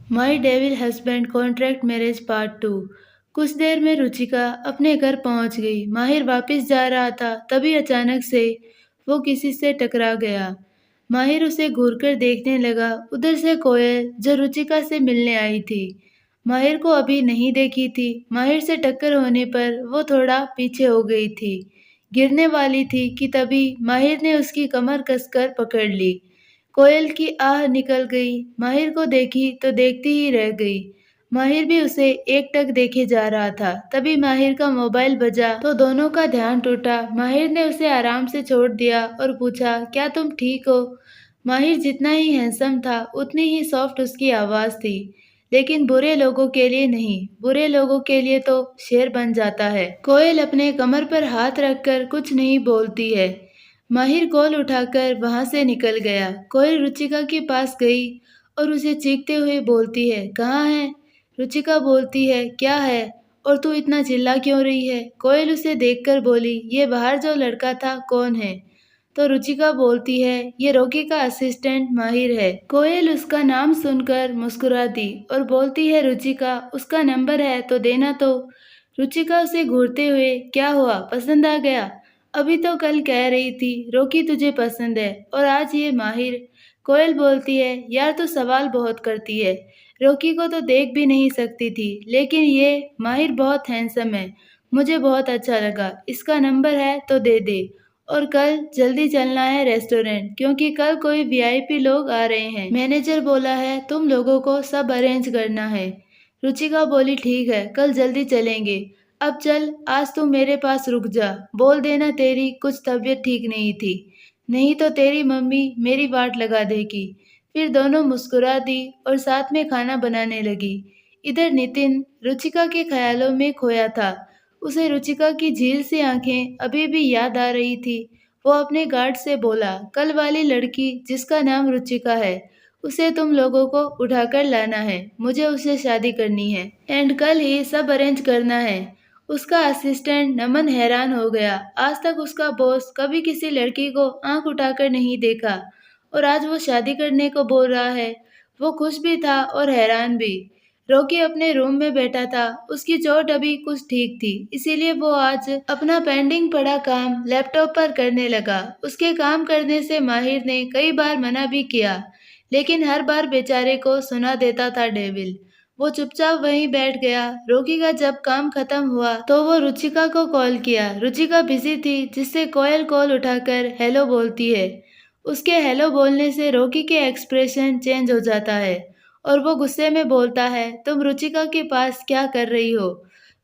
माई devil husband contract marriage part 2। कुछ देर में रुचिका अपने घर पहुंच गई। माहिर वापस जा रहा था, तभी अचानक से वो किसी से टकरा गया। माहिर उसे घूरकर देखने लगा। उधर से कोयल, जो रुचिका से मिलने आई थी, माहिर को अभी नहीं देखी थी। माहिर से टक्कर होने पर वो थोड़ा पीछे हो गई थी, गिरने वाली थी कि तभी माहिर ने उसकी कमर कसकर पकड़ ली। कोयल की आह निकल गई। माहिर को देखी तो देखती ही रह गई। माहिर भी उसे एकटक देखे जा रहा था। तभी माहिर का मोबाइल बजा तो दोनों का ध्यान टूटा। माहिर ने उसे आराम से छोड़ दिया और पूछा, क्या तुम ठीक हो? माहिर जितना ही हैंडसम था, उतनी ही सॉफ्ट उसकी आवाज थी। लेकिन बुरे लोगों के लिए नहीं, बुरे लोगों के लिए तो शेर बन जाता है। कोयल अपने कमर पर हाथ रखकर कुछ नहीं बोलती है। माहिर कॉल उठाकर वहां से निकल गया। कोयल रुचिका के पास गई और उसे चीखते हुए बोलती है, कहाँ है? रुचिका बोलती है, क्या है? और तू इतना चिल्ला क्यों रही है? कोयल उसे देखकर बोली, ये बाहर जो लड़का था कौन है? तो रुचिका बोलती है, ये रॉकी का असिस्टेंट माहिर है। कोयल उसका नाम सुनकर मुस्कुरा दी और बोलती है, रुचिका, उसका नंबर है तो देना तो। रुचिका उसे घूरते हुए, क्या हुआ, पसंद आ गया? अभी तो कल कह रही थी रॉकी तुझे पसंद है और आज ये माहिर। कोयल बोलती है, यार तू सवाल बहुत करती है। रॉकी को तो देख भी नहीं सकती थी, लेकिन ये माहिर बहुत हैंडसम है। मुझे बहुत अच्छा लगा। इसका नंबर है तो दे दे। और कल जल्दी चलना है रेस्टोरेंट, क्योंकि कल कोई वीआईपी लोग आ रहे हैं। मैनेजर बोला है तुम लोगों को सब अरेंज करना है। रुचिका बोली, ठीक है, कल जल्दी चलेंगे। अब चल, आज तू मेरे पास रुक जा। बोल देना तेरी कुछ तबीयत ठीक नहीं थी, नहीं तो तेरी मम्मी मेरी वाट लगा देगी। फिर दोनों मुस्कुरा दी और साथ में खाना बनाने लगी। इधर नितिन रुचिका के ख्यालों में खोया था। उसे रुचिका की झील सी आंखें अभी भी याद आ रही थी। वो अपने गार्ड से बोला, कल वाली लड़की जिसका नाम रुचिका है, उसे तुम लोगों को उठाकर लाना है। मुझे उससे शादी करनी है एंड कल ही सब अरेंज करना है। उसका असिस्टेंट नमन हैरान हो गया। आज तक उसका बॉस कभी किसी लड़की को आंख उठाकर नहीं देखा और आज वो शादी करने को बोल रहा है। वो खुश भी था और हैरान भी। रॉकी अपने रूम में बैठा था। उसकी चोट अभी कुछ ठीक थी, इसीलिए वो आज अपना पेंडिंग पड़ा काम लैपटॉप पर करने लगा। उसके काम करने से माहिर ने कई बार मना भी किया, लेकिन हर बार बेचारे को सुना देता था डेविल। वो चुपचाप वहीं बैठ गया। रॉकी का जब काम खत्म हुआ तो वो रुचिका को कॉल किया। रुचिका बिजी थी, जिससे कोयल कॉल उठाकर हेलो बोलती है। उसके हेलो बोलने से रॉकी के एक्सप्रेशन चेंज हो जाता है और वो गुस्से में बोलता है, तुम रुचिका के पास क्या कर रही हो?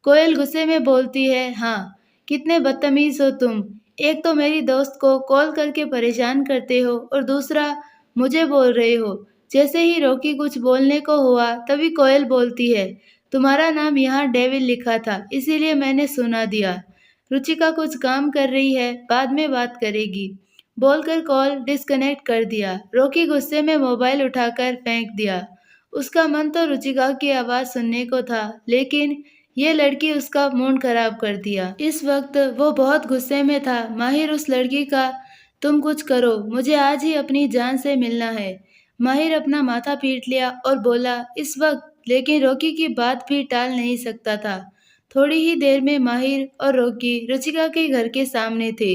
कोयल गुस्से में बोलती है, हाँ, कितने बदतमीज हो तुम। एक तो मेरी दोस्त को कॉल करके परेशान करते हो और दूसरा मुझे बोल रहे हो। जैसे ही रॉकी कुछ बोलने को हुआ, तभी कोयल बोलती है, तुम्हारा नाम यहाँ डेविल लिखा था, इसीलिए मैंने सुना दिया। रुचिका कुछ काम कर रही है, बाद में बात करेगी, बोलकर कॉल डिस्कनेक्ट कर दिया। रॉकी गुस्से में मोबाइल उठाकर फेंक दिया। उसका मन तो रुचिका की आवाज सुनने को था, लेकिन ये लड़की उसका मूड खराब कर दिया। इस वक्त वो बहुत गुस्से में था। माहिर उस लड़की का, तुम कुछ करो, मुझे आज ही अपनी जान से मिलना है। माहिर अपना माथा पीट लिया और बोला, इस वक्त? लेकिन रॉकी की बात भी टाल नहीं सकता था। थोड़ी ही देर में माहिर और रॉकी रुचिका के घर के सामने थे।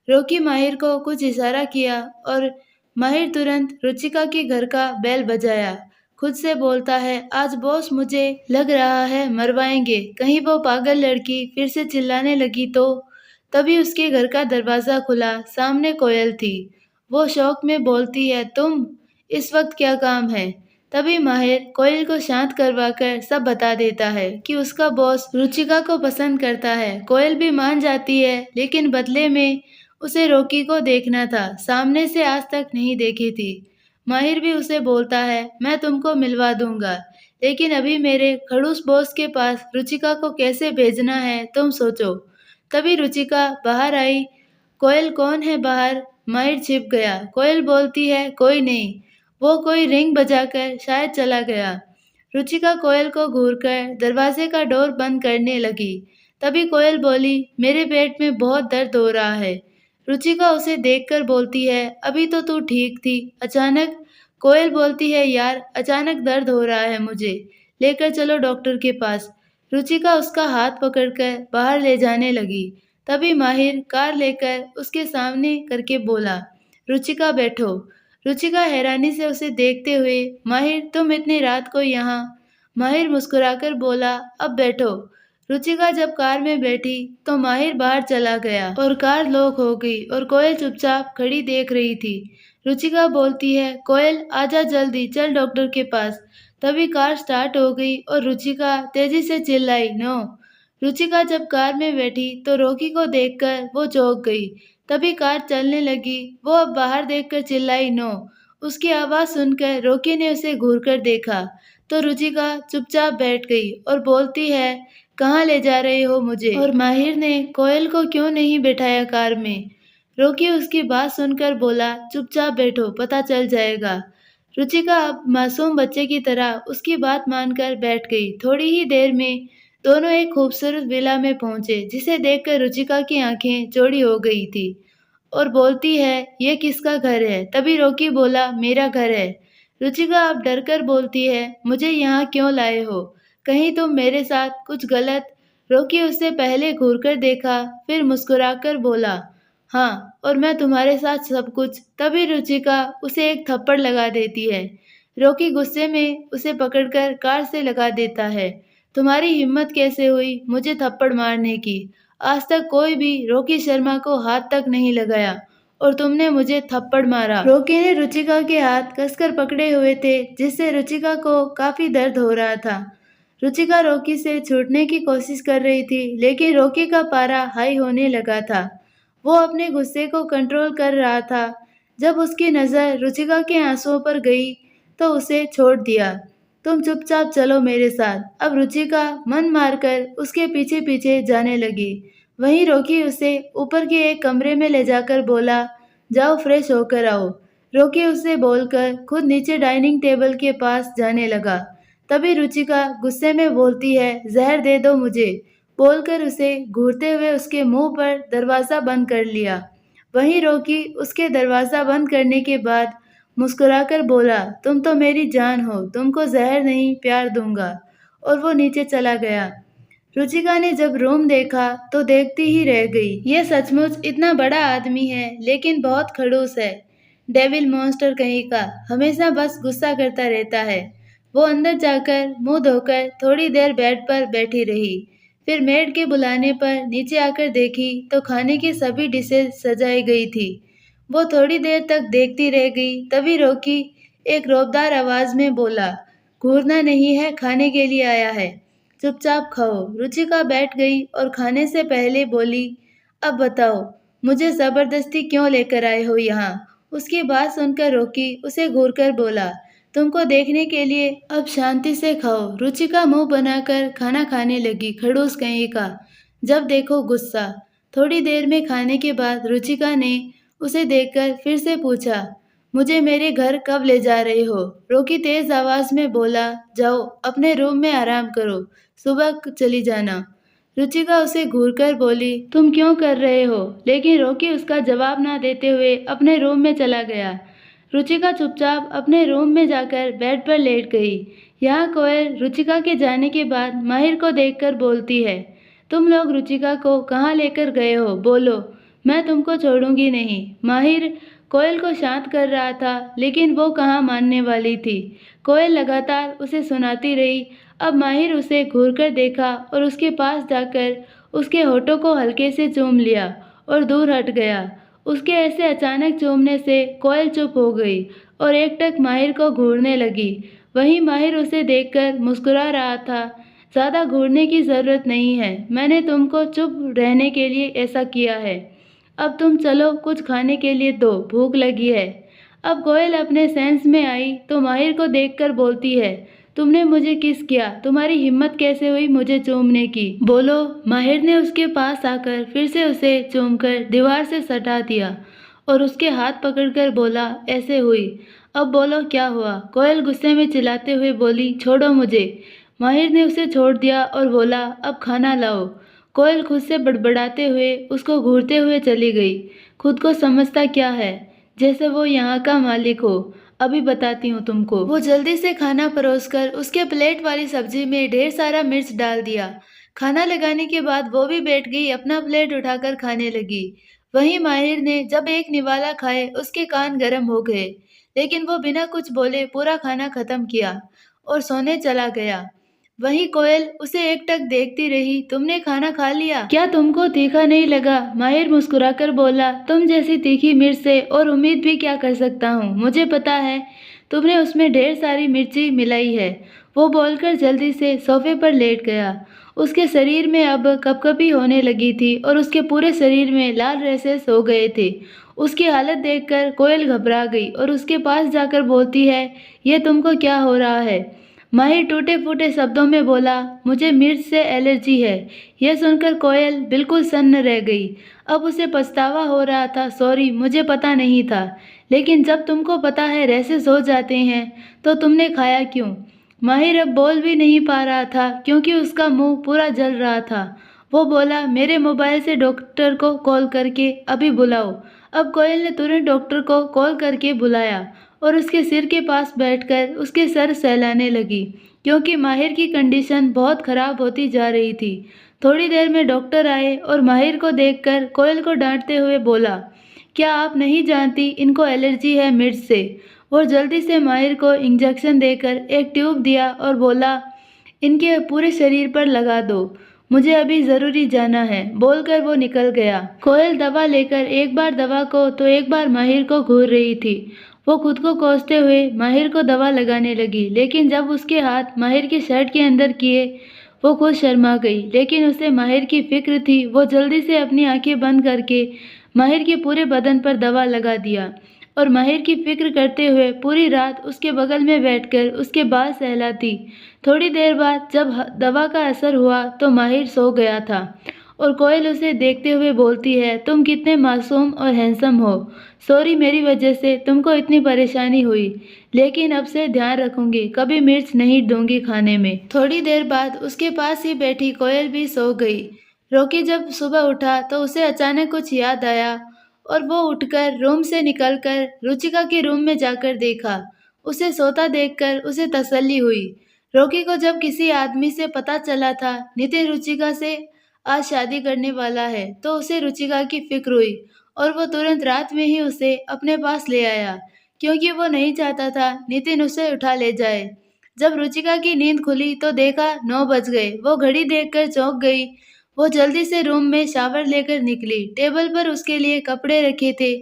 रॉकी माहिर को कुछ इशारा किया और माहिर तुरंत रुचिका के घर का बेल बजाया। खुद से बोलता है, आज बॉस मुझे लग रहा है मरवाएंगे। कहीं वो पागल लड़की फिर से चिल्लाने लगी तो। तभी उसके घर का दरवाजा खुला। सामने कोयल थी। वो शौक में बोलती है, तुम इस वक्त क्या काम है? तभी माहिर कोयल को शांत करवाकर सब बता देता है कि उसका बॉस रुचिका को पसंद करता है। कोयल भी मान जाती है, लेकिन बदले में उसे रॉकी को देखना था। सामने से आज तक नहीं देखी थी। माहिर भी उसे बोलता है, मैं तुमको मिलवा दूंगा, लेकिन अभी मेरे खड़ूस बॉस के पास रुचिका को कैसे भेजना है तुम सोचो। तभी रुचिका बाहर आई। कोयल, कौन है बाहर? माहिर छिप गया। कोयल बोलती है, कोई नहीं, वो कोई रिंग बजाकर शायद चला गया। रुचिका कोयल को घूरकर दरवाजे का डोर बंद करने लगी। तभी कोयल बोली, मेरे पेट में बहुत दर्द हो रहा है। रुचिका उसे देखकर बोलती है, अभी तो तू ठीक थी, अचानक कोयल बोलती है, यार अचानक दर्द हो रहा है मुझे, लेकर चलो डॉक्टर के पास। रुचिका उसका हाथ पकड़कर बाहर ले जाने लगी। तभी माहिर कार लेकर उसके सामने करके बोला, रुचिका बैठो। रुचिका हैरानी से उसे देखते हुए, माहिर तुम इतनी रात को यहाँ? माहिर मुस्कुराकर बोला, अब बैठो। रुचिका जब कार में बैठी तो माहिर बाहर चला गया और कार लॉक हो गई और कोयल चुपचाप खड़ी देख रही थी। रुचिका बोलती है, कोयल आजा जल्दी, चल डॉक्टर के पास। तभी कार स्टार्ट हो गई और रुचिका तेजी से चिल्लाई, नो। रुचिका जब कार में बैठी तो रॉकी को देखकर वो चौंक गई। तभी कार चलने लगी। वो अब बाहर देखकर चिल्लाई, नो। उसकी आवाज सुनकर रॉकी ने उसे घूरकर देखा तो रुचिका चुपचाप बैठ गई और बोलती है, कहाँ ले जा रहे हो मुझे? और माहिर ने कोयल को क्यों नहीं बिठाया कार में? रॉकी उसकी बात सुनकर बोला, चुपचाप बैठो, पता चल जाएगा। रुचिका अब मासूम बच्चे की तरह उसकी बात मानकर बैठ गई। थोड़ी ही देर में दोनों एक खूबसूरत विला में पहुंचे, जिसे देखकर रुचिका की आंखें चौड़ी हो गई थी और बोलती है, ये किसका घर है? तभी रॉकी बोला, मेरा घर है। रुचिका अब डरकर बोलती है, मुझे यहाँ क्यों लाए हो? कहीं तुम मेरे साथ कुछ गलत? रॉकी उससे पहले घूरकर देखा, फिर मुस्कुराकर बोला, हाँ, और मैं तुम्हारे साथ सब कुछ। तभी रुचिका उसे एक थप्पड़ लगा देती है। रॉकी गुस्से में उसे पकड़कर कार से लगा देता है। तुम्हारी हिम्मत कैसे हुई मुझे थप्पड़ मारने की? आज तक कोई भी रॉकी शर्मा को हाथ तक नहीं लगाया और तुमने मुझे थप्पड़ मारा। रॉकी ने रुचिका के हाथ कसकर पकड़े हुए थे, जिससे रुचिका को काफी दर्द हो रहा था। रुचिका रॉकी से छूटने की कोशिश कर रही थी, लेकिन रॉकी का पारा हाई होने लगा था। वो अपने गुस्से को कंट्रोल कर रहा था। जब उसकी नज़र रुचिका के आंसुओं पर गई तो उसे छोड़ दिया। तुम चुपचाप चलो मेरे साथ। अब रुचिका मन मारकर उसके पीछे पीछे जाने लगी। वहीं रॉकी उसे ऊपर के एक कमरे में ले जाकर बोला, जाओ फ्रेश होकर आओ। रॉकी उसे बोलकर खुद नीचे डाइनिंग टेबल के पास जाने लगा। तभी रुचिका गुस्से में बोलती है, जहर दे दो मुझे। बोलकर उसे घूरते हुए उसके मुंह पर दरवाज़ा बंद कर लिया। वहीं रॉकी उसके दरवाज़ा बंद करने के बाद मुस्कुराकर बोला, तुम तो मेरी जान हो, तुमको जहर नहीं प्यार दूंगा। और वो नीचे चला गया। रुचिका ने जब रूम देखा तो देखती ही रह गई। ये सचमुच इतना बड़ा आदमी है, लेकिन बहुत खड़ूस है। डेविल मॉन्स्टर कहीं का, हमेशा बस गुस्सा करता रहता है। वो अंदर जाकर मुंह धोकर थोड़ी देर बेड पर बैठी रही। फिर मेड के बुलाने पर नीचे आकर देखी तो खाने की सभी डिशेज सजाई गई थी। वो थोड़ी देर तक देखती रह गई। तभी रॉकी एक रौबदार आवाज में बोला, घूरना नहीं है, खाने के लिए आया है, चुपचाप खाओ। रुचिका बैठ गई और खाने से पहले बोली, अब बताओ मुझे जबरदस्ती क्यों लेकर आए हो यहाँ? उसकी बात सुनकर रॉकी उसे घूरकर बोला, तुमको देखने के लिए। अब शांति से खाओ। रुचिका मुंह बनाकर खाना खाने लगी। खड़ूस कहीं का, जब देखो गुस्सा। थोड़ी देर में खाने के बाद रुचिका ने उसे देखकर फिर से पूछा, मुझे मेरे घर कब ले जा रहे हो? रॉकी तेज आवाज में बोला, जाओ अपने रूम में आराम करो, सुबह चली जाना। रुचिका उसे घूरकर बोली, तुम क्यों कर रहे हो? लेकिन रॉकी उसका जवाब ना देते हुए अपने रूम में चला गया। रुचिका चुपचाप अपने रूम में जाकर बेड पर लेट गई। यहाँ कोयल रुचिका के जाने के बाद माहिर को देखकर बोलती है, तुम लोग रुचिका को कहाँ लेकर गए हो? बोलो, मैं तुमको छोड़ूंगी नहीं। माहिर कोयल को शांत कर रहा था, लेकिन वो कहाँ मानने वाली थी। कोयल लगातार उसे सुनाती रही। अब माहिर उसे घूरकर देखा और उसके पास जाकर उसके होठों को हल्के से चूम लिया और दूर हट गया। उसके ऐसे अचानक चूमने से कोयल चुप हो गई और एकटक माहिर को घूरने लगी। वहीं माहिर उसे देखकर मुस्कुरा रहा था। ज़्यादा घूरने की ज़रूरत नहीं है, मैंने तुमको चुप रहने के लिए ऐसा किया है। अब तुम चलो, कुछ खाने के लिए दो, भूख लगी है। अब कोयल अपने सेंस में आई तो माहिर को देखकर बोलती है, तुमने मुझे किस किया? तुम्हारी हिम्मत कैसे हुई मुझे चूमने की? बोलो। माहिर ने उसके पास आकर फिर से उसे चूमकर दीवार से सटा दिया और उसके हाथ पकड़कर बोला, ऐसे हुई। अब बोलो क्या हुआ? कोयल गुस्से में चिल्लाते हुए बोली, छोड़ो मुझे। माहिर ने उसे छोड़ दिया और बोला, अब खाना लाओ। कोयल खुद से बड़बड़ाते हुए उसको घूरते हुए चली गई। खुद को समझता क्या है, जैसे वो यहाँ का मालिक हो। अभी बताती हूँ तुमको। वो जल्दी से खाना परोसकर उसके प्लेट वाली सब्जी में ढेर सारा मिर्च डाल दिया। खाना लगाने के बाद वो भी बैठ गई, अपना प्लेट उठाकर खाने लगी। वहीं माहिर ने जब एक निवाला खाए उसके कान गर्म हो गए, लेकिन वो बिना कुछ बोले पूरा खाना खत्म किया और सोने चला गया। वहीं कोयल उसे एकटक देखती रही। तुमने खाना खा लिया? क्या तुमको तीखा नहीं लगा? माहिर मुस्कुराकर बोला, तुम जैसी तीखी मिर्च से और उम्मीद भी क्या कर सकता हूँ। मुझे पता है तुमने उसमें ढेर सारी मिर्ची मिलाई है। वो बोलकर जल्दी से सोफे पर लेट गया। उसके शरीर में अब कपकपी होने लगी थी और उसके पूरे शरीर में लाल रेशेस हो गए थे। उसकी हालत देखकर कोयल घबरा गई और उसके पास जाकर बोलती है, ये तुमको क्या हो रहा है? माहिर टूटे-फूटे शब्दों में बोला, मुझे मिर्च से एलर्जी है। यह सुनकर कोयल बिल्कुल सन्न रह गई। अब उसे पछतावा हो रहा था, सॉरी, मुझे पता नहीं था। लेकिन जब तुमको पता है रैशेस हो जाते हैं, तो तुमने खाया क्यों? माहिर अब बोल भी नहीं पा रहा था क्योंकि उसका मुंह पूरा जल रहा था। वो बोला, मेरे मोबाइल से डॉक्टर को कॉल करके अभी बुलाओ। अब कोयल ने तुरंत डॉक्टर को कॉल करके बुलाया और उसके सिर के पास बैठकर उसके सर सहलाने लगी, क्योंकि माहिर की कंडीशन बहुत खराब होती जा रही थी। थोड़ी देर में डॉक्टर आए और माहिर को देखकर कोयल को डांटते हुए बोला, क्या आप नहीं जानती इनको एलर्जी है मिर्च से? वो जल्दी से माहिर को इंजेक्शन देकर एक ट्यूब दिया और बोला, इनके पूरे शरीर पर लगा दो, मुझे अभी ज़रूरी जाना है। बोलकर वो निकल गया। कोयल दवा लेकर एक बार दवा को तो एक बार माहिर को घूर रही थी। वो खुद को कोसते हुए माहिर को दवा लगाने लगी, लेकिन जब उसके हाथ माहिर की शर्ट के अंदर किए, वो खुद शर्मा गई। लेकिन उसे माहिर की फिक्र थी। वो जल्दी से अपनी आंखें बंद करके माहिर के पूरे बदन पर दवा लगा दिया और माहिर की फिक्र करते हुए पूरी रात उसके बगल में बैठकर उसके बाल सहलाती। थोड़ी देर बाद जब दवा का असर हुआ तो माहिर सो गया था और कोयल उसे देखते हुए बोलती है, तुम कितने मासूम और हैंडसम हो। सॉरी, मेरी वजह से तुमको इतनी परेशानी हुई, लेकिन अब से ध्यान रखूंगी, कभी मिर्च नहीं दूंगी खाने में। थोड़ी देर बाद उसके पास ही बैठी कोयल भी सो गई। रॉकी जब सुबह उठा तो उसे अचानक कुछ याद आया और वो उठकर रूम से निकलकर रुचिका के रूम में जाकर देखा। उसे सोता देखकर उसे तसल्ली हुई। रॉकी को जब किसी आदमी से पता चला था नितिन रुचिका से आज शादी करने वाला है, तो उसे रुचिका की फिक्र हुई और वो तुरंत रात में ही उसे अपने पास ले आया, क्योंकि वो नहीं चाहता था नितिन उसे उठा ले जाए। जब रुचिका की नींद खुली तो देखा 9 बज गए। वो घड़ी देखकर चौंक गई। वो जल्दी से रूम में शावर लेकर निकली। टेबल पर उसके लिए कपड़े रखे थे।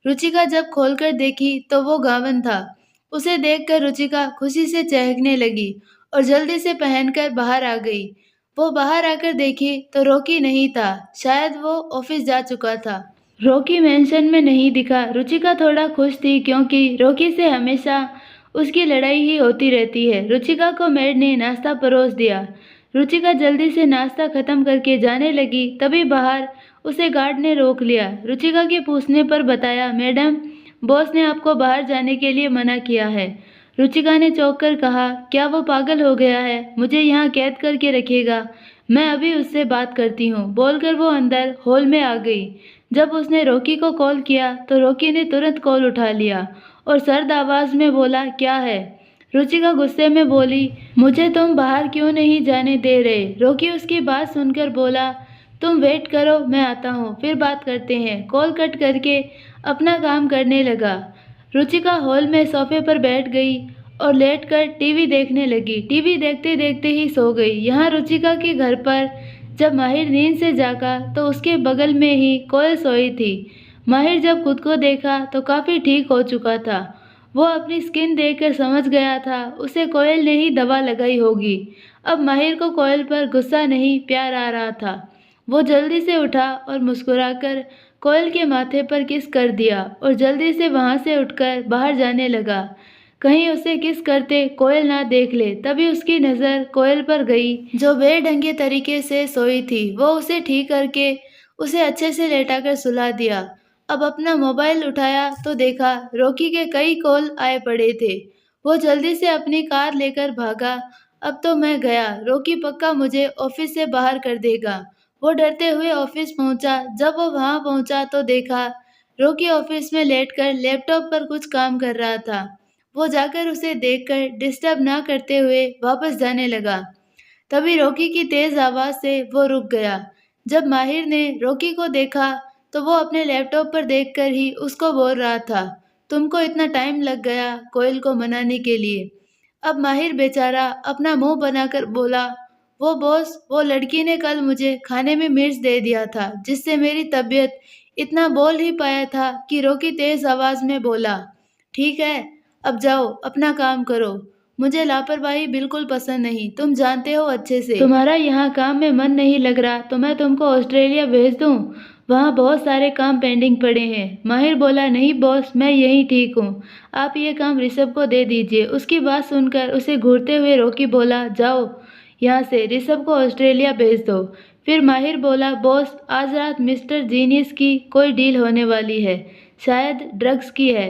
रुचिका जब खोलकर देखी तो वो गावन था। उसे देखकर रुचिका खुशी से चहकने लगी और जल्दी से पहनकर बाहर आ गई। वो बाहर आकर देखी तो रॉकी नहीं था, शायद वो ऑफिस जा चुका था। रॉकी मेंशन में नहीं दिखा। रुचिका थोड़ा खुश थी क्योंकि रॉकी से हमेशा उसकी लड़ाई ही होती रहती है। रुचिका को मेड ने नाश्ता परोस दिया। रुचिका जल्दी से नाश्ता खत्म करके जाने लगी, तभी बाहर उसे गार्ड ने रोक लिया। रुचिका के पूछने पर बताया, मैडम, बॉस ने आपको बाहर जाने के लिए मना किया है। रुचिका ने चौंक कर कहा, क्या वो पागल हो गया है? मुझे यहाँ कैद करके रखेगा? मैं अभी उससे बात करती हूँ। बोलकर वो अंदर हॉल में आ गई। जब उसने रॉकी को कॉल किया तो रॉकी ने तुरंत कॉल उठा लिया और सर्द आवाज में बोला, क्या है? रुचिका गुस्से में बोली, मुझे तुम बाहर क्यों नहीं जाने दे रहे? रॉकी उसकी बात सुनकर बोला, तुम वेट करो, मैं आता हूँ, फिर बात करते हैं। कॉल कट करके अपना काम करने लगा। रुचिका हॉल में सोफे पर बैठ गई और लेटकर टीवी देखने लगी। टीवी देखते देखते ही सो गई। यहाँ रुचिका के घर पर जब माहिर नींद से जागा तो उसके बगल में ही कोयल सोई थी। माहिर जब खुद को देखा तो काफी ठीक हो चुका था। वो अपनी स्किन देखकर समझ गया था उसे कोयल ने ही दवा लगाई होगी। अब माहिर को कोयल पर गुस्सा नहीं, प्यार आ रहा था। वो जल्दी से उठा और मुस्कुराकर कोयल के माथे पर किस कर दिया और जल्दी से वहां से उठकर बाहर जाने लगा, कहीं उसे किस करते कोयल ना देख ले। तभी उसकी नज़र कोयल पर गई जो बेढंगे तरीके से सोई थी। वो उसे ठीक करके उसे अच्छे से लेटाकर सुला दिया। अब अपना मोबाइल उठाया तो देखा रॉकी के कई कॉल आए पड़े थे। वो जल्दी से अपनी कार लेकर भागा। अब तो मैं गया, रॉकी पक्का मुझे ऑफिस से बाहर कर देगा। वो डरते हुए ऑफिस पहुंचा। जब वो वहां पहुंचा तो देखा रॉकी ऑफिस में लेटकर लैपटॉप पर कुछ काम कर रहा था। वो जाकर उसे देखकर डिस्टर्ब ना करते हुए वापस जाने लगा। तभी रॉकी की तेज आवाज से वो रुक गया। जब माहिर ने रॉकी को देखा तो वो अपने लैपटॉप पर देखकर ही उसको बोल रहा था, तुमको इतना टाइम लग गया कोयल को मनाने के लिए। अब माहिर बेचारा अपना मुंह बनाकर बोला, वो बॉस, वो लड़की ने कल मुझे खाने में मिर्च दे दिया था जिससे मेरी तबीयत इतना बोल ही पाया था कि रॉकी तेज आवाज में बोला, ठीक है, अब जाओ अपना काम करो। मुझे लापरवाही बिल्कुल पसंद नहीं, तुम जानते हो अच्छे से। तुम्हारा यहाँ काम में मन नहीं लग रहा तो मैं तुमको ऑस्ट्रेलिया भेज दूँ? वहाँ बहुत सारे काम पेंडिंग पड़े हैं। माहिर बोला, नहीं बॉस, मैं यहीं ठीक हूँ। आप ये काम ऋषभ को दे दीजिए। उसकी बात सुनकर उसे घूरते हुए रॉकी बोला, जाओ यहाँ से, ऋषभ को ऑस्ट्रेलिया भेज दो। फिर माहिर बोला, बॉस, आज रात मिस्टर जीनियस की कोई डील होने वाली है, शायद ड्रग्स की है।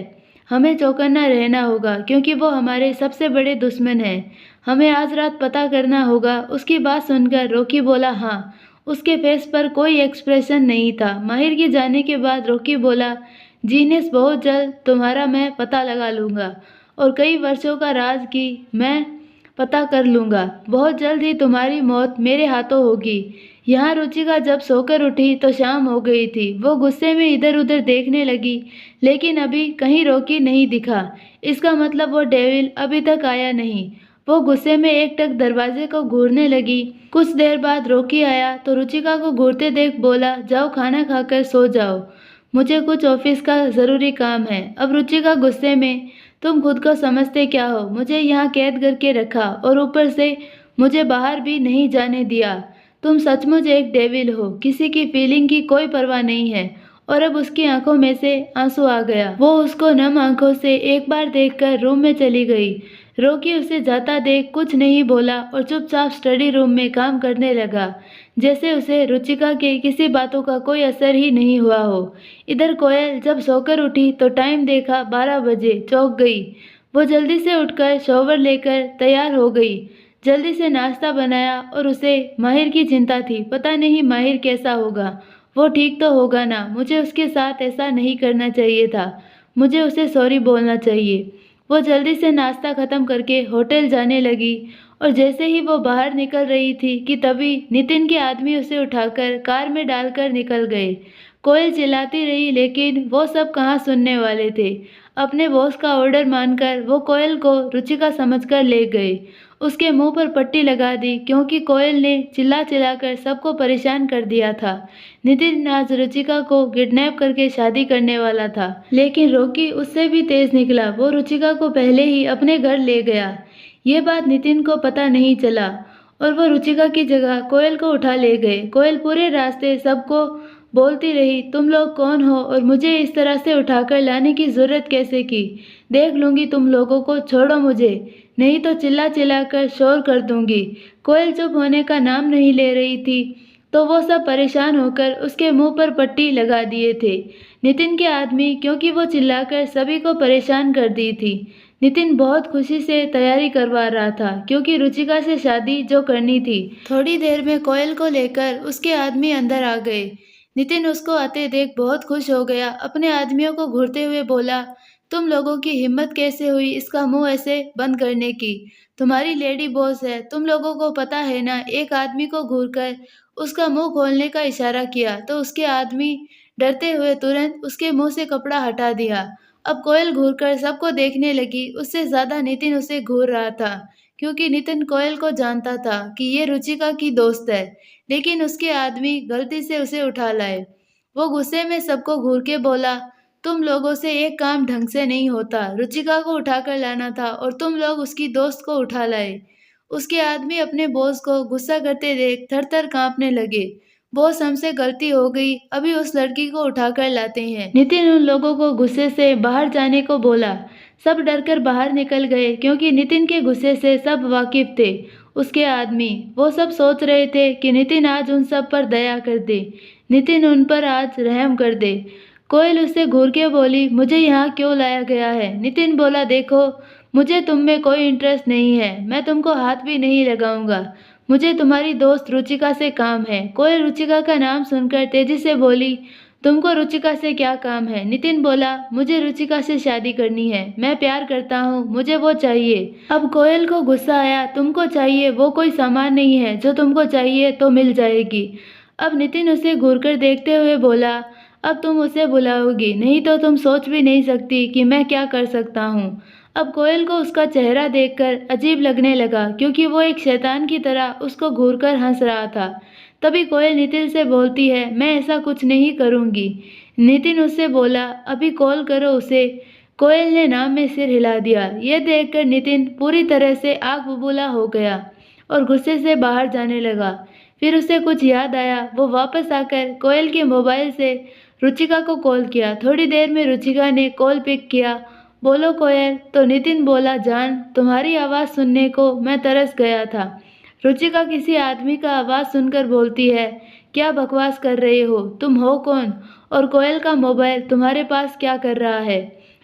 हमें चौकन्ना रहना होगा क्योंकि वो हमारे सबसे बड़े दुश्मन हैं। हमें आज रात पता करना होगा। उसकी बात सुनकर रॉकी बोला, हाँ। उसके फेस पर कोई एक्सप्रेशन नहीं था। माहिर के जाने के बाद रॉकी बोला, जीनियस बहुत जल्द तुम्हारा मैं पता लगा लूँगा और कई वर्षों का राज की मैं पता कर लूँगा। बहुत जल्द ही तुम्हारी मौत मेरे हाथों होगी। यहाँ रुचिका जब सोकर उठी तो शाम हो गई थी। वो गुस्से में इधर उधर देखने लगी, लेकिन अभी कहीं रॉकी नहीं दिखा। इसका मतलब वो डेविल अभी तक आया नहीं। वो गुस्से में एकटक दरवाजे को घूरने लगी। कुछ देर बाद रॉकी आया तो रुचिका को घूरते देख बोला, जाओ खाना खाकर सो जाओ, मुझे कुछ ऑफिस का ज़रूरी काम है। अब रुचिका गुस्से में, तुम खुद को समझते क्या हो? मुझे यहाँ कैद करके रखा और ऊपर से मुझे बाहर भी नहीं जाने दिया। तुम सचमुच एक डेविल हो। किसी की फीलिंग की कोई परवाह नहीं है। और अब उसकी आंखों में से आंसू आ गया। वो उसको नम आंखों से एक बार देखकर रूम में चली गई। रॉकी उसे जाता देख कुछ नहीं बोला और चुपचाप स्टडी रूम में काम करने लगा, जैसे उसे रुचिका के किसी बातों का कोई असर ही नहीं हुआ हो। इधर कोयल जब सोकर उठी तो टाइम देखा 12 बजे, चौंक गई। वो जल्दी से उठकर शॉवर लेकर तैयार हो गई, जल्दी से नाश्ता बनाया और उसे माहिर की चिंता थी। पता नहीं माहिर कैसा होगा, वो ठीक तो होगा ना? मुझे उसके साथ ऐसा नहीं करना चाहिए था। मुझे उसे सॉरी बोलना चाहिए। वो जल्दी से नाश्ता खत्म करके होटल जाने लगी और जैसे ही वो बाहर निकल रही थी कि तभी नितिन के आदमी उसे उठाकर कार में डालकर निकल गए। कोयल चिल्लाती रही लेकिन वो सब कहाँ सुनने वाले थे। अपने बॉस का ऑर्डर मानकर वो कोयल को रुचिका समझकर ले गए। उसके मुंह पर पट्टी लगा दी क्योंकि कोयल ने चिल्ला चिल्लाकर सबको परेशान कर दिया था। नितिन आज रुचिका को किडनैप करके शादी करने वाला था, लेकिन रॉकी उससे भी तेज निकला। वो रुचिका को पहले ही अपने घर ले गया। ये बात नितिन को पता नहीं चला और वो रुचिका की जगह कोयल को उठा ले गए। कोयल पूरे रास्ते सबको बोलती रही, तुम लोग कौन हो और मुझे इस तरह से उठाकर लाने की जरूरत कैसे की? देख लूंगी तुम लोगों को, छोड़ो मुझे, नहीं तो चिल्ला चिल्ला कर शोर कर दूंगी। कोयल चुप होने का नाम नहीं ले रही थी तो वो सब परेशान होकर उसके मुंह पर पट्टी लगा दिए थे नितिन के आदमी, क्योंकि वो चिल्लाकर सभी को परेशान कर दी थी। नितिन बहुत खुशी से तैयारी करवा रहा था क्योंकि रुचिका से शादी जो करनी थी। थोड़ी देर में कोयल को लेकर उसके आदमी अंदर आ गए। नितिन उसको आते देख बहुत खुश हो गया। अपने आदमियों को घूरते हुए बोला, तुम लोगों की हिम्मत कैसे हुई इसका मुंह ऐसे बंद करने की? तुम्हारी लेडी बॉस है, तुम लोगों को पता है ना? एक आदमी को घूरकर उसका मुंह खोलने का इशारा किया तो उसके आदमी डरते हुए तुरंत उसके मुंह से कपड़ा हटा दिया। अब कोयल घूरकर सबको देखने लगी। उससे ज्यादा नितिन उसे घूर रहा था क्योंकि नितिन कोयल को जानता था कि ये रुचिका की दोस्त है, लेकिन उसके आदमी गलती से उसे उठा लाए। वो गुस्से में सबको घूर के बोला, तुम लोगों से एक काम ढंग से नहीं होता। रुचिका को उठाकर लाना था और तुम लोग उसकी दोस्त को उठा लाए। उसके आदमी अपने बॉस को गुस्सा करते देख थर थर कांपने लगे। बॉस, हमसे गलती हो गई, अभी उस लड़की को उठाकर लाते हैं। नितिन उन लोगों को गुस्से से बाहर जाने को बोला। सब डरकर बाहर निकल गए क्योंकि नितिन के गुस्से से सब वाकिफ थे। उसके आदमी, वो सब सोच रहे थे कि नितिन आज उन सब पर दया कर दे, नितिन उन पर आज रहम कर दे। कोयल उससे घूर के बोली, मुझे यहाँ क्यों लाया गया है? नितिन बोला, देखो, मुझे तुम में कोई इंटरेस्ट नहीं है, मैं तुमको हाथ भी नहीं लगाऊंगा। मुझे तुम्हारी दोस्त रुचिका से काम है। कोयल रुचिका का नाम सुनकर तेजी से बोली, तुमको रुचिका से क्या काम है? नितिन बोला, मुझे रुचिका से शादी करनी है। मैं प्यार करता हूँ, मुझे वो चाहिए। अब कोयल को गुस्सा आया, तुमको चाहिए वो कोई सामान नहीं है, जो तुमको चाहिए तो मिल जाएगी। अब नितिन उसे घूरकर देखते हुए बोला, अब तुम उसे बुलाओगी, नहीं तो तुम सोच भी नहीं सकती कि मैं क्या कर सकता हूँ। अब कोयल को उसका चेहरा देखकर अजीब लगने लगा, क्योंकि वो एक शैतान की तरह उसको घूरकर हंस रहा था। तभी कोयल नितिन से बोलती है, मैं ऐसा कुछ नहीं करूँगी। नितिन उससे बोला, अभी कॉल करो उसे। कोयल ने नाम में सिर हिला दिया। यह देखकर नितिन पूरी तरह से आग बबूला हो गया और गुस्से से बाहर जाने लगा। फिर उसे कुछ याद आया। वो वापस आकर कोयल के मोबाइल से रुचिका को कॉल किया। थोड़ी देर में रुचिका ने कॉल पिक किया। बोलो कोयल। तो नितिन बोला, जान, तुम्हारी आवाज़ सुनने को मैं तरस गया था। रुचिका किसी आदमी का आवाज़ सुनकर बोलती है, क्या बकवास कर रहे हो? तुम हो कौन? और कोयल का मोबाइल तुम्हारे पास क्या कर रहा है?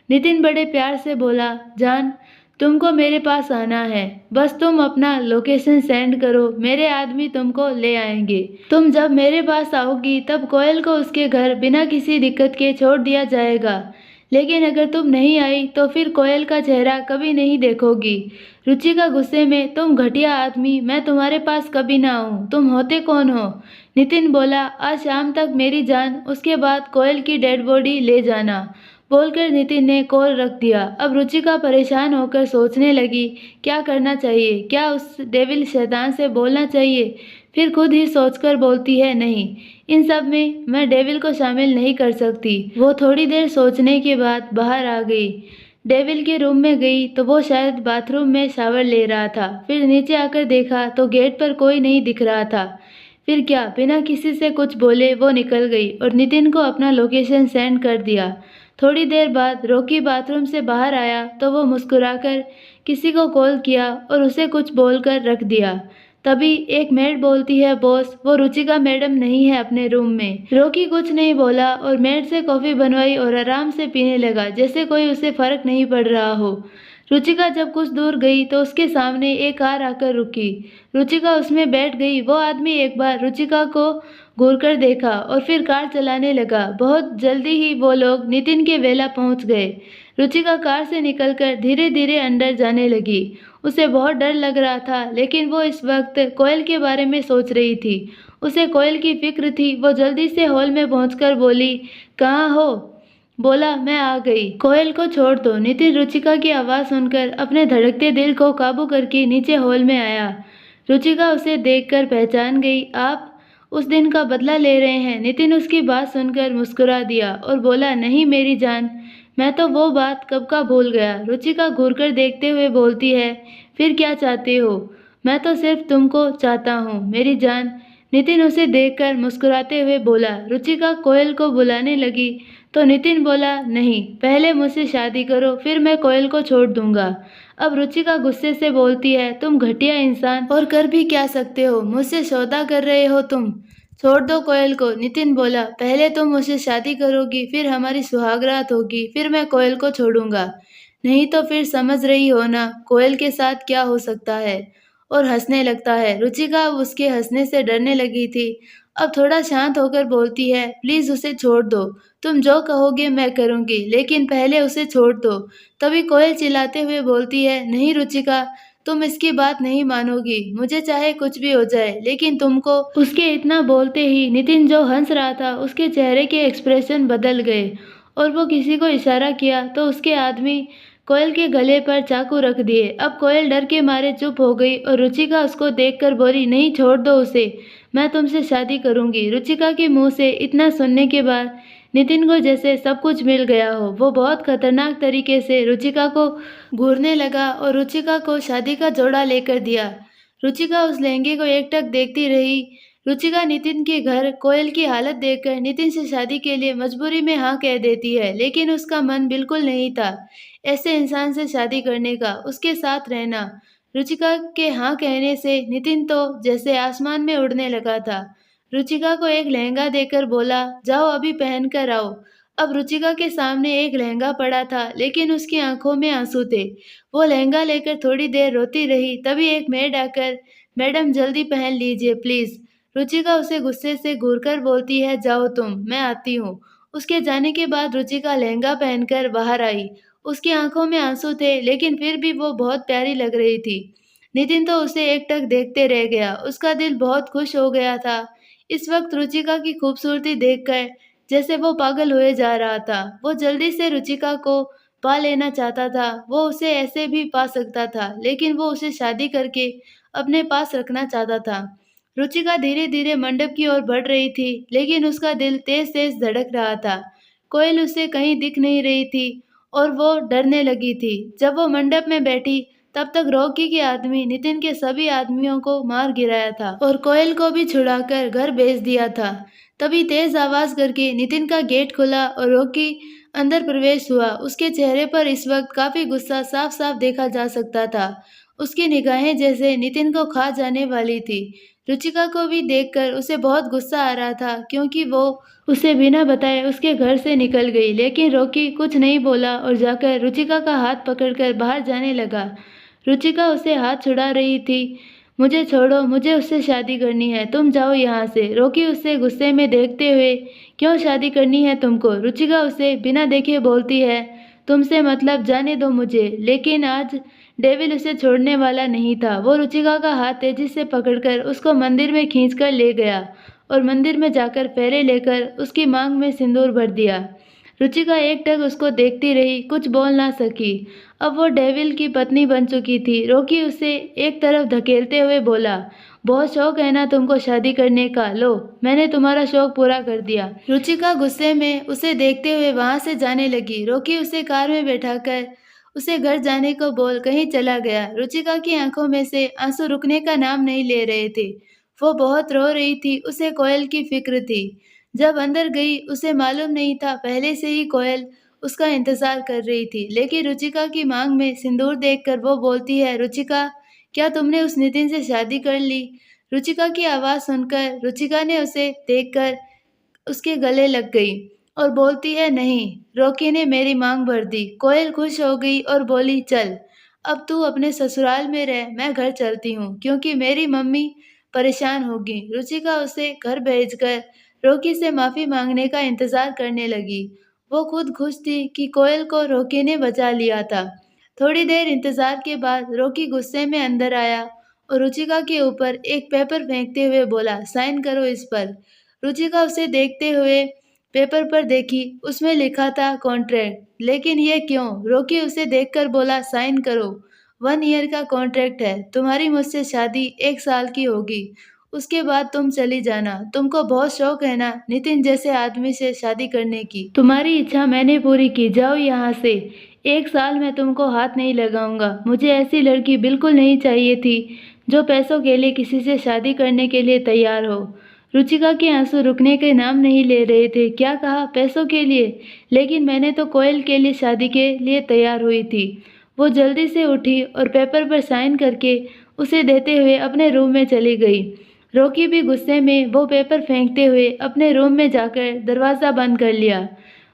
नितिन बड़े प्यार से बोला, जान, तुमको मेरे पास आना है। बस तुम अपना लोकेशन सेंड करो, मेरे आदमी तुमको ले आएंगे। तुम जब मेरे पास आओगी तब कोयल को उसके घर बिना किसी दिक्कत के छोड़ दिया जाएगा। लेकिन अगर तुम नहीं आई तो फिर कोयल का चेहरा कभी नहीं देखोगी। रुचिका गुस्से में, तुम घटिया आदमी, मैं तुम्हारे पास कभी ना आऊँ। तुम होते कौन हो? नितिन बोला, आज शाम तक मेरी जान, उसके बाद कोयल की डेड बॉडी ले जाना। बोलकर नितिन ने कॉल रख दिया। अब रुचिका परेशान होकर सोचने लगी, क्या करना चाहिए? क्या उस डेविल शैतान से बोलना चाहिए? फिर खुद ही सोचकर बोलती है, नहीं, इन सब में मैं डेविल को शामिल नहीं कर सकती। वो थोड़ी देर सोचने के बाद बाहर आ गई। डेविल के रूम में गई तो वो शायद बाथरूम में शावर ले रहा था। फिर नीचे आकर देखा तो गेट पर कोई नहीं दिख रहा था। फिर क्या, बिना किसी से कुछ बोले वो निकल गई और नितिन को अपना लोकेशन सेंड कर दिया। थोड़ी देर बाद रॉकी बाथरूम से बाहर आया तो वो मुस्कुराकर किसी को कॉल किया और उसे कुछ बोलकर रख दिया। तभी एक मेड बोलती है, बॉस, वो रुचिका मैडम नहीं है अपने रूम में। रॉकी कुछ नहीं बोला और मेड से कॉफी बनवाई और आराम से पीने लगा, जैसे कोई उसे फर्क नहीं पड़ रहा हो। रुचिका जब कुछ दूर गई तो उसके सामने एक कार आकर रुकी। रुचिका उसमें बैठ गई। वो आदमी एक बार रुचिका को घूरकर देखा और फिर कार चलाने लगा। बहुत जल्दी ही वो लोग नितिन के वेला पहुंच गए। रुचिका कार से निकलकर धीरे धीरे अंदर जाने लगी। उसे बहुत डर लग रहा था, लेकिन वो इस वक्त कोयल के बारे में सोच रही थी। उसे कोयल की फिक्र थी। वो जल्दी से हॉल में पहुंचकर बोली, कहाँ हो? बोला, मैं आ गई। कोयल को छोड़ दो। नितिन रुचिका की आवाज़ सुनकर अपने धड़कते दिल को काबू करके नीचे हॉल में आया। रुचिका उसे देखकर पहचान गई। आप उस दिन का बदला ले रहे हैं? नितिन उसकी बात सुनकर मुस्कुरा दिया और बोला, नहीं मेरी जान, मैं तो वो बात कब का भूल गया। रुचिका घूरकर देखते हुए बोलती है, फिर क्या चाहते हो? मैं तो सिर्फ तुमको चाहता हूँ मेरी जान। नितिन उसे देखकर मुस्कुराते हुए बोला। रुचिका कोयल को बुलाने लगी तो नितिन बोला, नहीं, पहले मुझसे शादी करो, फिर मैं कोयल को छोड़ दूंगा। अब रुचिका गुस्से से बोलती है, तुम घटिया इंसान, और कर भी क्या सकते हो? मुझसे सौदा कर रहे हो तुम? छोड़ दो कोयल को। नितिन बोला, पहले तुम मुझसे शादी करोगी, फिर हमारी सुहागरात होगी, फिर मैं कोयल को छोड़ूंगा। नहीं तो फिर समझ रही हो ना कोयल के साथ क्या हो सकता है। और हंसने लगता है। रुचिका अब उसके हंसने से डरने लगी थी। अब थोड़ा शांत होकर बोलती है, प्लीज उसे छोड़ दो। तुम जो कहोगे मैं करूंगी, लेकिन पहले उसे छोड़ दो। तभी कोयल चिल्लाते हुए बोलती है, नहीं रुचिका, तुम इसकी बात नहीं मानोगी। मुझे चाहे कुछ भी हो जाए, लेकिन तुमको। उसके इतना बोलते ही नितिन जो हंस रहा था उसके चेहरे के एक्सप्रेशन बदल गए और वो किसी को इशारा किया तो उसके आदमी कोयल के गले पर चाकू रख दिए। अब कोयल डर के मारे चुप हो गई और रुचिका उसको देखकर बोली, नहीं, छोड़ दो उसे, मैं तुमसे शादी करूंगी। रुचिका के मुंह से इतना सुनने के बाद नितिन को जैसे सब कुछ मिल गया हो। वो बहुत खतरनाक तरीके से रुचिका को घूरने लगा और रुचिका को शादी का जोड़ा लेकर दिया। रुचिका उस लहंगे को एकटक देखती रही। रुचिका नितिन के घर कोयल की हालत देखकर नितिन से शादी के लिए मजबूरी में हाँ कह देती है, लेकिन उसका मन बिल्कुल नहीं था ऐसे इंसान से शादी करने का, उसके साथ रहना। रुचिका के हाँ कहने से नितिन तो जैसे आसमान में उड़ने लगा था। रुचिका को एक लहंगा देकर बोला, जाओ अभी पहन कर आओ। अब रुचिका के सामने एक लहंगा पड़ा था, लेकिन उसकी आंखों में आंसू थे। वो लहंगा लेकर थोड़ी देर रोती रही। तभी एक मेड आकर, मैडम जल्दी पहन लीजिए प्लीज। रुचिका उसे गुस्से से घूरकर बोलती है, जाओ तुम, मैं आती हूँ। उसके जाने के बाद रुचिका लहंगा पहनकर बाहर आई। उसकी आंखों में आंसू थे, लेकिन फिर भी वो बहुत प्यारी लग रही थी। नितिन तो उसे एकटक देखते रह गया। उसका दिल बहुत खुश हो गया था। इस वक्त रुचिका की खूबसूरती देखकर जैसे वो पागल हुए जा रहा था। वो जल्दी से रुचिका को पा लेना चाहता था। वो उसे ऐसे भी पा सकता था, लेकिन वो उसे शादी करके अपने पास रखना चाहता था। रुचिका धीरे-धीरे मंडप की ओर बढ़ रही थी, लेकिन उसका दिल तेज-तेज धड़क रहा था। कोयल उसे कहीं दिख नहीं रही थी और वो डरने लगी थी। जब वो मंडप में बैठी, तब तक रॉकी के आदमी नितिन के सभी आदमियों को मार गिराया था और कोयल को भी छुड़ाकर घर भेज दिया था। तभी तेज आवाज करके नितिन का गेट खुला और रॉकी अंदर प्रवेश हुआ। उसके चेहरे पर इस वक्त काफी गुस्सा साफ-साफ देखा जा सकता था। उसकी निगाहें जैसे नितिन को खा जाने वाली थी। रुचिका को भी देखकर उसे बहुत गुस्सा आ रहा था, क्योंकि वो उसे बिना बताए उसके घर से निकल गई। लेकिन रॉकी कुछ नहीं बोला और जाकर रुचिका का हाथ पकड़कर बाहर जाने लगा। रुचिका उसे हाथ छुड़ा रही थी। मुझे छोड़ो, मुझे उससे शादी करनी है, तुम जाओ यहाँ से। रॉकी उसे गुस्से में देखते हुए, क्यों शादी करनी है तुमको? रुचिका उसे बिना देखे बोलती है, तुमसे मतलब, जाने दो मुझे। लेकिन आज डेविल उसे छोड़ने वाला नहीं था। वो रुचिका का हाथ तेजी से पकड़कर उसको मंदिर में खींचकर ले गया और मंदिर में जाकर फेरे लेकर उसकी मांग में सिंदूर भर दिया। रुचिका एकटक उसको देखती रही, कुछ बोल ना सकी। अब वो डेविल की पत्नी बन चुकी थी। रॉकी उसे एक तरफ धकेलते हुए बोला, बहुत शौक है ना तुमको शादी करने का, लो मैंने तुम्हारा शौक पूरा कर दिया। रुचिका गुस्से में उसे देखते हुए वहां से जाने लगी। रॉकी उसे कार में बैठाकर उसे घर जाने को बोल कहीं चला गया। रुचिका की आंखों में से आंसू रुकने का नाम नहीं ले रहे थे। वो बहुत रो रही थी। उसे कोयल की फिक्र थी। जब अंदर गई, उसे मालूम नहीं था पहले से ही कोयल उसका इंतजार कर रही थी। लेकिन रुचिका की मांग में सिंदूर देखकर वो बोलती है, रुचिका, क्या तुमने उस नितिन से शादी कर ली? रुचिका की आवाज सुनकर रुचिका ने उसे देखकर उसके गले लग गई और बोलती है, नहीं। रॉकी ने मेरी मांग भर दी। कोयल खुश हो गई और बोली, चल अब तू अपने ससुराल में रह, मैं घर चलती हूँ, क्योंकि मेरी मम्मी परेशान होगी। रुचिका उसे घर भेजकर रॉकी से माफी मांगने का इंतजार करने लगी। वो खुद खुश थी कि कोयल को रॉकी ने बचा लिया था। थोड़ी देर इंतजार के बाद रॉकी गुस्से में अंदर आया और रुचिका के ऊपर एक पेपर फेंकते हुए बोला, साइन करो इस पर। रुचिका उसे देखते हुए पेपर पर देखी। उसमें लिखा था कॉन्ट्रैक्ट। लेकिन ये क्यों? रॉकी उसे देखकर बोला, साइन करो। 1 ईयर का कॉन्ट्रैक्ट है। तुम्हारी मुझसे शादी 1 साल की होगी। उसके बाद तुम चली जाना। तुमको बहुत शौक है ना नितिन जैसे आदमी से शादी करने की। तुम्हारी इच्छा मैंने पूरी की। जाओ यहाँ से। 1 साल में तुमको हाथ नहीं लगाऊंगा। मुझे ऐसी लड़की बिल्कुल नहीं चाहिए थी जो पैसों के लिए किसी से शादी करने के लिए तैयार हो। रुचिका के आंसू रुकने के नाम नहीं ले रहे थे। क्या कहा? पैसों के लिए? लेकिन मैंने तो कोयल के लिए शादी के लिए तैयार हुई थी। वो जल्दी से उठी और पेपर पर साइन करके उसे देते हुए अपने रूम में चली गई। रॉकी भी गुस्से में वो पेपर फेंकते हुए अपने रूम में जाकर दरवाज़ा बंद कर लिया।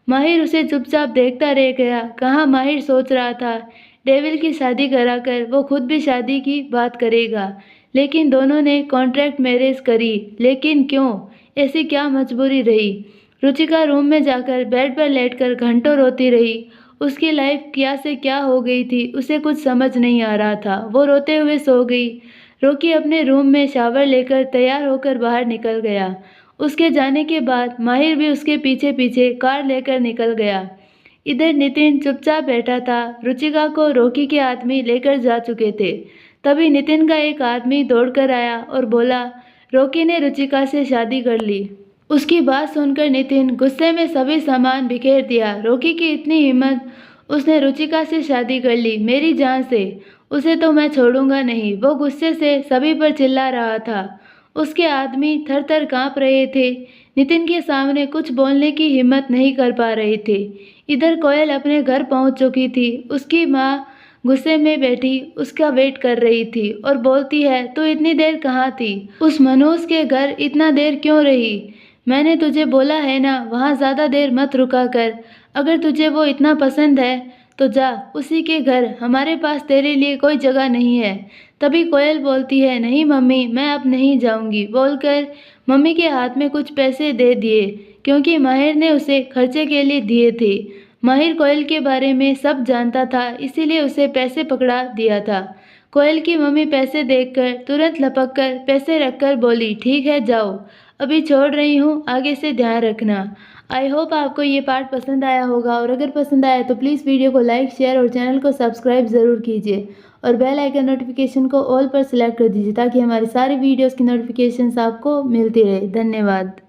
माहिर उसे चुपचाप देखता रह गया। कहाँ माहिर सोच रहा था, डेविल की शादी कराकर वो खुद भी शादी की बात करेगा। लेकिन दोनों ने कॉन्ट्रैक्ट मैरिज करी। लेकिन क्यों? ऐसी क्या मजबूरी रही? रुचिका रूम में जाकर बेड पर लेटकर घंटों रोती रही। उसकी लाइफ क्या से क्या हो गई थी, उसे कुछ समझ नहीं आ रहा था। वो रोते हुए सो गई। रॉकी अपने रूम में शावर लेकर तैयार होकर बाहर निकल गया। उसके जाने के बाद माहिर भी उसके पीछे पीछे कार लेकर निकल गया। इधर नितिन चुपचाप बैठा था। रुचिका को रॉकी के आदमी लेकर जा चुके थे। तभी नितिन का एक आदमी दौड़कर आया और बोला, रॉकी ने रुचिका से शादी कर ली। उसकी बात सुनकर नितिन गुस्से में सभी सामान बिखेर दिया। रॉकी की इतनी हिम्मत, उसने रुचिका से शादी कर ली मेरी जान से। उसे तो मैं छोड़ूंगा नहीं। वो गुस्से से सभी पर चिल्ला रहा था। उसके आदमी थर थर कांप रहे थे। नितिन के सामने कुछ बोलने की हिम्मत नहीं कर पा रहे थे। इधर कोयल अपने घर पहुंच चुकी थी। उसकी माँ गुस्से में बैठी उसका वेट कर रही थी और बोलती है, तू इतनी देर कहाँ थी? उस मनोज के घर इतना देर क्यों रही? मैंने तुझे बोला है ना, वहाँ ज़्यादा देर मत रुका कर। अगर तुझे वो इतना पसंद है तो जा उसी के घर, हमारे पास तेरे लिए कोई जगह नहीं है। तभी कोयल बोलती है, नहीं मम्मी, मैं अब नहीं जाऊंगी, बोलकर मम्मी के हाथ में कुछ पैसे दे दिए, क्योंकि माहिर ने उसे खर्चे के लिए दिए थे। माहिर कोयल के बारे में सब जानता था, इसीलिए उसे पैसे पकड़ा दिया था। कोयल की मम्मी पैसे देखकर तुरंत लपक कर पैसे रखकर बोली, ठीक है जाओ, अभी छोड़ रही हूँ, आगे से ध्यान रखना। आई होप आपको ये पार्ट पसंद आया होगा, और अगर पसंद आया तो प्लीज़ वीडियो को लाइक, शेयर और चैनल को सब्सक्राइब ज़रूर कीजिए, और बेल आइकन नोटिफिकेशन को ऑल पर सिलेक्ट कर दीजिए, ताकि हमारी सारी वीडियोस की नोटिफिकेशंस आपको मिलती रहे। धन्यवाद।